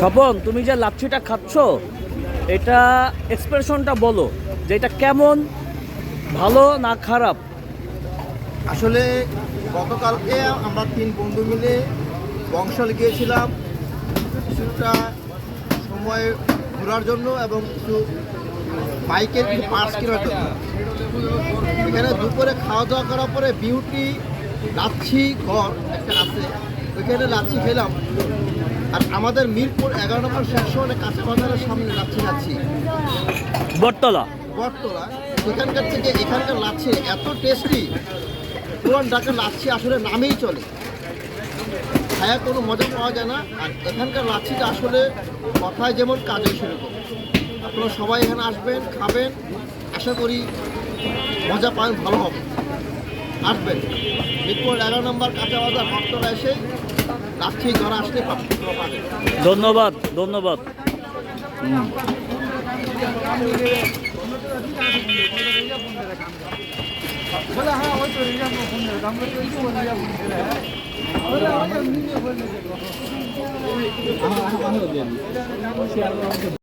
স্বপন, তুমি যে লাচ্ছিটা খাচ্ছ, এটা এক্সপ্রেশনটা বলো যে এটা কেমন, ভালো না খারাপ? আসলে গতকালকে আমরা 3 বন্ধু মিলে বংশাল গিয়েছিলাম কিছুটা সময় ঘোরার জন্য এবং কিছু বাইকের কিছু পার্টস কেনার জন্য। এখানে দুপুরে খাওয়া দাওয়া করার পরে বিউটি লাচ্ছি ঘর একটা আছে, ওইখানে লাচ্ছি খেলাম। আর আমাদের মিরপুর 11 নম্বর সেকশনে কাঁচা বাজারের সামনে লাচ্ছি খাচ্ছি, বটতলা। বটতলা। এখানকার থেকে এখানকার লাচ্ছি এত টেস্টি, পুরান ঢাকার লাচ্ছি আসলে নামেই চলে, খায়া কোনো মজা পাওয়া যায় না। আর এখানকার লাচ্ছিটা আসলে কথায় যেমন কাজে সেরকম। আপনারা সবাই এখানে আসবেন, খাবেন, আশা করি মজা পাবেন, ভালো হবে। আসবেন মিরপুর 11 নম্বর কাঁচা বাজার বটতলা এসে লাচ্ছি ঘরে আসলে পাবেন। ধন্যবাদ, ধন্যবাদ। बोला हाँ वही तो रिजर्व में फोन कर हम लोग तो इसको रिजर्व में दे रहे हैं बोला हाँ तो मीडिया बोल रहे हैं